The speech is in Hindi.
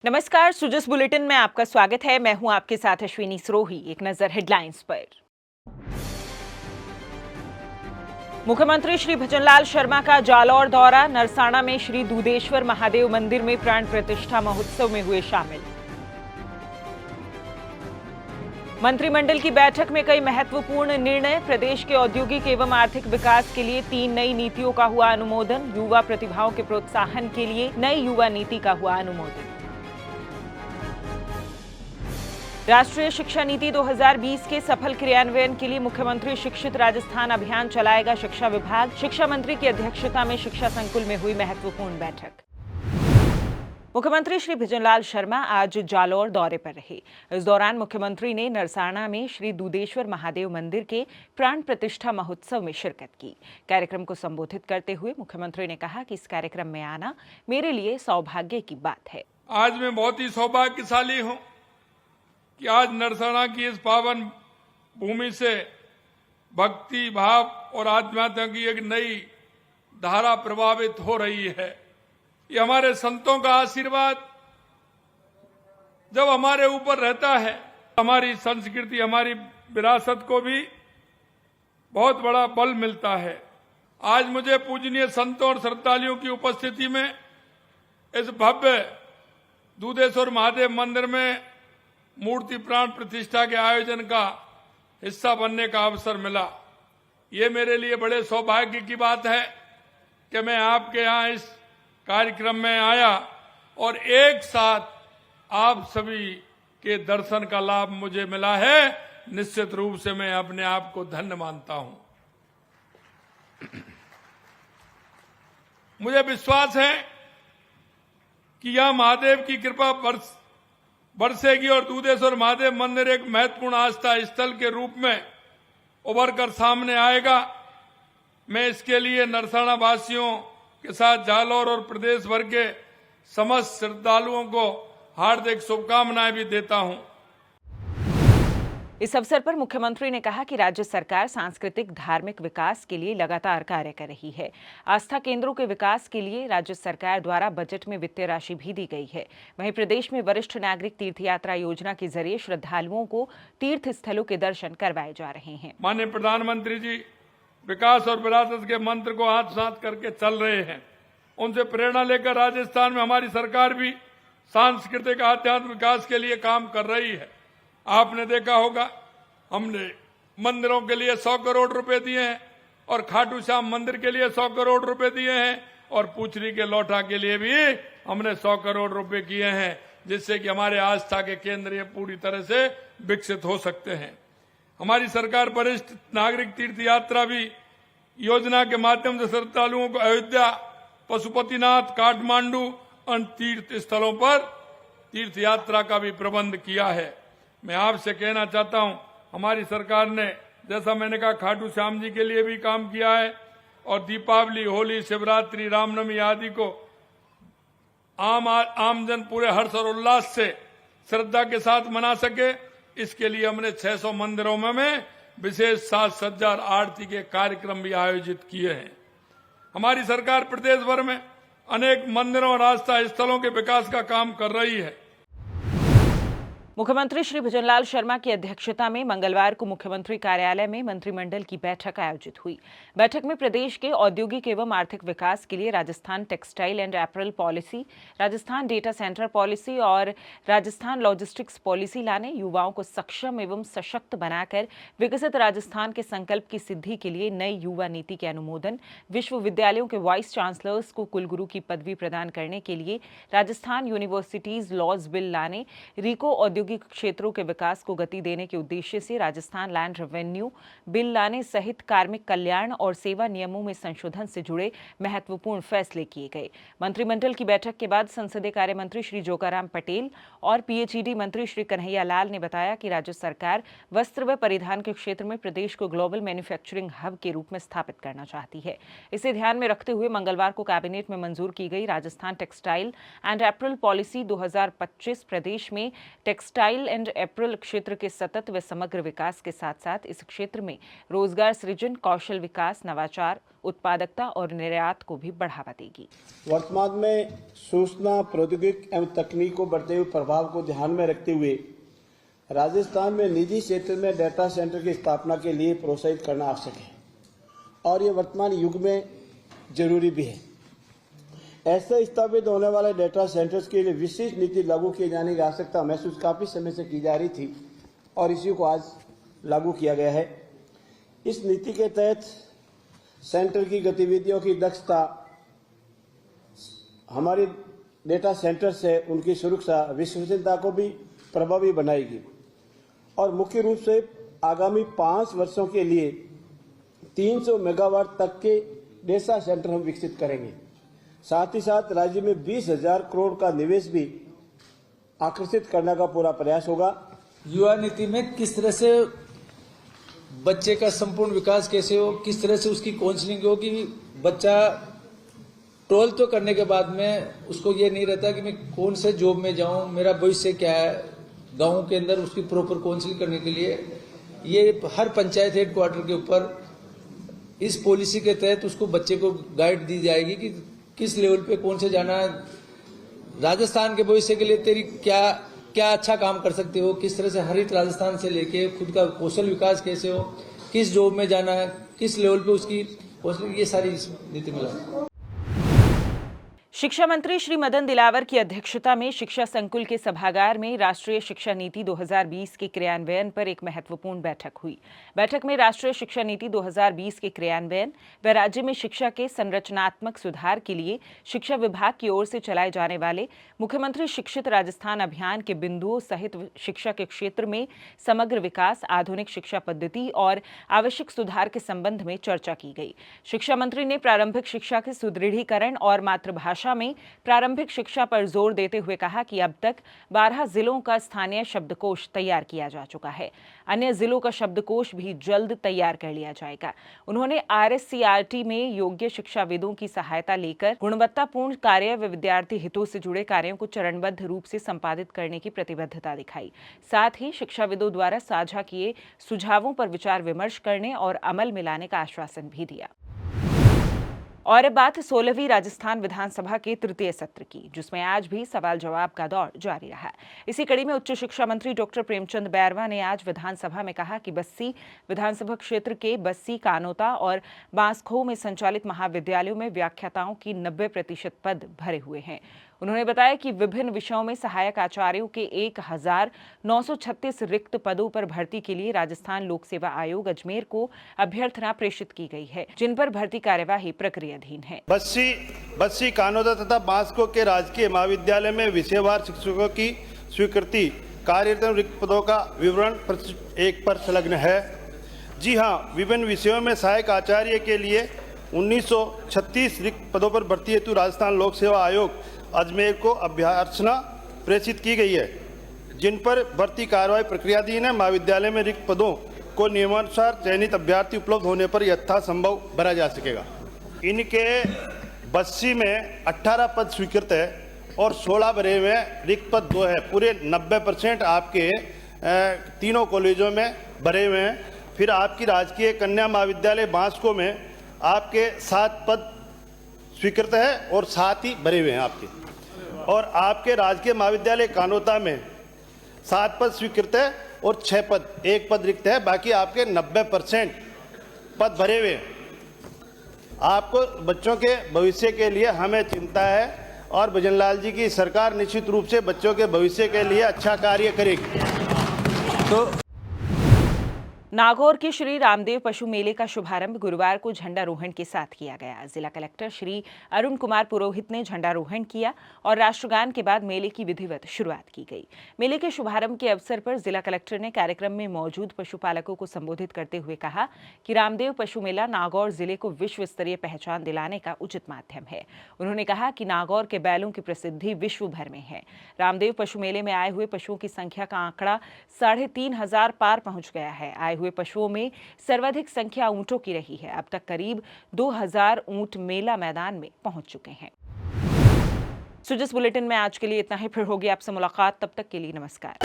नमस्कार, सुजस बुलेटिन में आपका स्वागत है। मैं हूं आपके साथ अश्विनी सरोही। एक नजर हेडलाइंस पर। मुख्यमंत्री श्री भजनलाल शर्मा का जालौर दौरा। नरसाना में श्री दूधेश्वर महादेव मंदिर में प्राण प्रतिष्ठा महोत्सव में हुए शामिल। मंत्रिमंडल की बैठक में कई महत्वपूर्ण निर्णय। प्रदेश के औद्योगिक एवं आर्थिक विकास के लिए 3 नई नीतियों का हुआ अनुमोदन। युवा प्रतिभाओं के प्रोत्साहन के लिए नई युवा नीति का हुआ अनुमोदन। राष्ट्रीय शिक्षा नीति 2020 के सफल क्रियान्वयन के लिए मुख्यमंत्री शिक्षित राजस्थान अभियान चलाएगा शिक्षा विभाग। शिक्षा मंत्री की अध्यक्षता में शिक्षा संकुल में हुई महत्वपूर्ण बैठक। मुख्यमंत्री श्री भजनलाल शर्मा आज जालौर दौरे पर रहे। इस दौरान मुख्यमंत्री ने नरसाना में श्री दूधेश्वर महादेव मंदिर के प्राण प्रतिष्ठा महोत्सव में शिरकत की। कार्यक्रम को संबोधित करते हुए मुख्यमंत्री ने कहा कि इस कार्यक्रम में आना मेरे लिए सौभाग्य की बात है। आज मैं बहुत ही सौभाग्यशाली हूं कि आज नरसाना की इस पावन भूमि से भक्ति भाव और आध्यात्म की एक नई धारा प्रभावित हो रही है। ये हमारे संतों का आशीर्वाद जब हमारे ऊपर रहता है, हमारी संस्कृति, हमारी विरासत को भी बहुत बड़ा बल मिलता है। आज मुझे पूजनीय संतों और श्रद्धालुओं की उपस्थिति में इस भव्य दूधेश्वर महादेव मंदिर में मूर्ति प्राण प्रतिष्ठा के आयोजन का हिस्सा बनने का अवसर मिला। ये मेरे लिए बड़े सौभाग्य की बात है कि मैं आपके यहाँ इस कार्यक्रम में आया और एक साथ आप सभी के दर्शन का लाभ मुझे मिला है। निश्चित रूप से मैं अपने आप को धन्य मानता हूं। मुझे विश्वास है कि यह महादेव की कृपा बरसेगी और दूधेश्वर महादेव मंदिर एक महत्वपूर्ण आस्था स्थल के रूप में उभर कर सामने आएगा। मैं इसके लिए नरसाना वासियों के साथ जालौर और प्रदेश भर के समस्त श्रद्धालुओं को हार्दिक शुभकामनाएं भी देता हूं। इस अवसर पर मुख्यमंत्री ने कहा कि राज्य सरकार सांस्कृतिक धार्मिक विकास के लिए लगातार कार्य कर रही है। आस्था केंद्रों के विकास के लिए राज्य सरकार द्वारा बजट में वित्तीय राशि भी दी गई है। वहीं प्रदेश में वरिष्ठ नागरिक तीर्थ यात्रा योजना के जरिए श्रद्धालुओं को तीर्थ स्थलों के दर्शन करवाए जा रहे हैं। माननीय प्रधानमंत्री जी विकास और विरासत के मंत्र को हाथ साथ करके चल रहे हैं। उनसे प्रेरणा लेकर राजस्थान में हमारी सरकार भी सांस्कृतिक आध्यात्मिक विकास के लिए काम कर रही है। आपने देखा होगा, हमने मंदिरों के लिए 100 करोड़ रुपए दिए हैं और खाटू श्याम मंदिर के लिए 100 करोड़ रुपए दिए हैं और पूछरी के लौठा के लिए भी हमने 100 करोड़ रुपए किए हैं, जिससे कि हमारे आस्था के केंद्र ये पूरी तरह से विकसित हो सकते हैं। हमारी सरकार वरिष्ठ नागरिक तीर्थ यात्रा भी योजना के माध्यम से श्रद्धालुओं को अयोध्या, पशुपतिनाथ, काठमांडू अन्य तीर्थ स्थलों पर तीर्थ यात्रा का भी प्रबंध किया है। मैं आपसे कहना चाहता हूं, हमारी सरकार ने, जैसा मैंने कहा, खाटू श्याम जी के लिए भी काम किया है और दीपावली, होली, शिवरात्रि, रामनवमी आदि को आमजन पूरे हर्ष और उल्लास से श्रद्धा के साथ मना सके, इसके लिए हमने 600 मंदिरों में विशेष साज सज्जा और आरती के कार्यक्रम भी आयोजित किए हैं। हमारी सरकार प्रदेश भर में अनेक मंदिरों और आस्था स्थलों के विकास का काम कर रही है। मुख्यमंत्री श्री भजनलाल शर्मा की अध्यक्षता में मंगलवार को मुख्यमंत्री कार्यालय में मंत्रिमंडल की बैठक आयोजित हुई। बैठक में प्रदेश के औद्योगिक एवं आर्थिक विकास के लिए Rajasthan textile and apparel policy, Rajasthan data centre policy और राजस्थान लॉजिस्टिक्स पॉलिसी लाने, युवाओं को सक्षम एवं सशक्त बनाकर विकसित राजस्थान के संकल्प की सिद्धि के लिए नई युवा नीति के अनुमोदन, विश्वविद्यालयों के वाइस चांसलर्स को कुलगुरु की पदवी प्रदान करने के लिए राजस्थान यूनिवर्सिटीज लॉज बिल लाने, रीको औद्योगिक क्षेत्रों के विकास को गति देने के उद्देश्य से राजस्थान लैंड रेवेन्यू बिल लाने सहित कार्मिक कल्याण और सेवा नियमों में संशोधन से जुड़े महत्वपूर्ण फैसले किए गए। मंत्रिमंडल की बैठक के बाद संसदीय कार्य मंत्री श्री जोगाराम पटेल और पीएचईडी मंत्री श्री कन्हैया लाल ने बताया कि राज्य सरकार वस्त्र व परिधान के क्षेत्र में प्रदेश को ग्लोबल मैन्युफैक्चरिंग हब के रूप में स्थापित करना चाहती है। इसे ध्यान में रखते हुए मंगलवार को कैबिनेट में मंजूर की गई Rajasthan textile and apparel policy 2025 प्रदेश में टेक्सटाइल टेक्सटाइल एंड एपरल क्षेत्र के सतत व समग्र विकास के साथ साथ इस क्षेत्र में रोजगार सृजन, कौशल विकास, नवाचार, उत्पादकता और निर्यात को भी बढ़ावा देगी। वर्तमान में सूचना प्रौद्योगिकी एवं तकनीक को बढ़ते हुए प्रभाव को ध्यान में रखते हुए राजस्थान में निजी क्षेत्र में डेटा सेंटर की स्थापना के लिए प्रोत्साहित करना आवश्यक है और ये वर्तमान युग में जरूरी भी है। ऐसे स्थापित होने वाले डेटा सेंटर्स के लिए विशेष नीति लागू किए जाने की आवश्यकता महसूस काफी समय से की जा रही थी और इसी को आज लागू किया गया है। इस नीति के तहत सेंटर की गतिविधियों की दक्षता, हमारे डेटा सेंटर से उनकी सुरक्षा, विश्वसनीयता को भी प्रभावी बनाएगी और मुख्य रूप से आगामी 5 वर्षों के लिए 300 मेगावाट तक के डेटा सेंटर हम विकसित करेंगे। साथ ही साथ राज्य में 20,000 करोड़ का निवेश भी आकर्षित करने का पूरा प्रयास होगा। युवा नीति में किस तरह से बच्चे का संपूर्ण विकास कैसे हो, किस तरह से उसकी काउंसलिंग हो कि बच्चा 12 तो करने के बाद में उसको ये नहीं रहता कि मैं कौन से जॉब में जाऊं, मेरा भविष्य क्या है। गाँव के अंदर उसकी प्रॉपर काउंसलिंग करने के लिए ये हर पंचायत हेडक्वार्टर के ऊपर इस पॉलिसी के तहत उसको बच्चे को गाइड दी जाएगी कि किस लेवल पे कौन से जाना है, राजस्थान के भविष्य के लिए तेरी क्या क्या अच्छा काम कर सकते हो, किस तरह से हरित राजस्थान से लेके खुद का कौशल विकास कैसे हो, किस जॉब में जाना है, किस लेवल पे उसकी कौशल, ये सारी नीति मिला। शिक्षा मंत्री श्री मदन दिलावर की अध्यक्षता में शिक्षा संकुल के सभागार में राष्ट्रीय शिक्षा नीति 2020 के क्रियान्वयन पर एक महत्वपूर्ण बैठक हुई। बैठक में राष्ट्रीय शिक्षा नीति 2020 के क्रियान्वयन व राज्य में शिक्षा के संरचनात्मक सुधार के लिए शिक्षा विभाग की ओर से चलाए जाने वाले मुख्यमंत्री शिक्षित राजस्थान अभियान के बिंदुओं सहित शिक्षा के क्षेत्र में समग्र विकास, आधुनिक शिक्षा पद्धति और आवश्यक सुधार के संबंध में चर्चा की गई। शिक्षा मंत्री ने प्रारंभिक शिक्षा के सुदृढ़ीकरण और मातृभाषा में प्रारंभिक शिक्षा पर जोर देते हुए कहा कि अब तक 12 जिलों का स्थानीय शब्दकोश तैयार किया जा चुका है। अन्य जिलों का शब्दकोश भी जल्द तैयार कर लिया जाएगा। उन्होंने RSCRT में योग्य शिक्षाविदों की सहायता लेकर गुणवत्तापूर्ण कार्य व विद्यार्थी हितों से जुड़े कार्यों को चरणबद्ध रूप से संपादित करने की प्रतिबद्धता दिखाई। साथ ही शिक्षाविदों द्वारा साझा किए सुझावों पर विचार विमर्श करने और अमल में लाने का आश्वासन भी दिया। और अब बात 16वीं राजस्थान विधानसभा के तृतीय सत्र की, जिसमें आज भी सवाल जवाब का दौर जारी रहा। इसी कड़ी में उच्च शिक्षा मंत्री डॉक्टर प्रेमचंद बैरवा ने आज विधानसभा में कहा कि बस्सी विधानसभा क्षेत्र के बस्सी, कानोता और बांसखो में संचालित महाविद्यालयों में व्याख्याताओं की 90% पद भरे हुए हैं। उन्होंने बताया कि विभिन्न विषयों में सहायक आचार्यों के 1936 रिक्त पदों पर भर्ती के लिए राजस्थान लोक सेवा आयोग अजमेर को अभ्यर्थना प्रेषित की गई है, जिन पर भर्ती कार्यवाही प्रक्रियाधीन है। बस्सी, कानोदा तथा बांसको के राजकीय महाविद्यालय में विषयवार शिक्षकों की स्वीकृति, कार्यरत रिक्त पदों का विवरण 1 पर संलग्न है। जी हाँ, विभिन्न विषयों में सहायक आचार्य के लिए 1936 रिक्त पदों पर भर्ती हेतु राजस्थान लोक सेवा आयोग अजमेर को अभ्यर्थना प्रेषित की गई है, जिन पर भर्ती कार्रवाई प्रक्रियाधीन है। महाविद्यालय में रिक्त पदों को नियमानुसार चयनित अभ्यर्थी उपलब्ध होने पर यथासंभव भरा जा सकेगा। इनके बस्सी में 18 पद स्वीकृत है और 16 भरे हुए रिक्त पद 2 है। पूरे 90% आपके तीनों कॉलेजों में भरे हुए हैं। फिर आपकी राजकीय कन्या महाविद्यालय बांसको में आपके 7 पद स्वीकृत है और 7 ही भरे हुए हैं आपके। और आपके राजकीय महाविद्यालय कानोता में 7 पद स्वीकृत है और 6 पद, 1 पद रिक्त है। बाकी आपके 90% पद भरे हुए हैं। आपको बच्चों के भविष्य के लिए हमें चिंता है और भजनलाल जी की सरकार निश्चित रूप से बच्चों के भविष्य के लिए अच्छा कार्य करेगी। तो नागौर के श्री रामदेव पशु मेले का शुभारंभ गुरुवार को झंडारोहण के साथ किया गया। जिला कलेक्टर श्री अरुण कुमार पुरोहित ने झंडारोहण किया और राष्ट्रगान के बाद मेले की विधिवत शुरुआत की गई। मेले के शुभारंभ के अवसर पर जिला कलेक्टर ने कार्यक्रम में मौजूद पशुपालकों को संबोधित करते हुए कहा कि रामदेव पशु मेला नागौर जिले को विश्व स्तरीय पहचान दिलाने का उचित माध्यम है। उन्होंने कहा कि नागौर के बैलों की प्रसिद्धि विश्व भर में है। रामदेव पशु मेले में आए हुए पशुओं की संख्या का आंकड़ा 3,500 पार पहुंच गया है। आए हुए पशुओं में सर्वाधिक संख्या ऊंटों की रही है। अब तक करीब 2,000 ऊंट मेला मैदान में पहुंच चुके हैं। सो जिस बुलेटिन में आज के लिए इतना ही, फिर होगी आपसे मुलाकात, तब तक के लिए नमस्कार।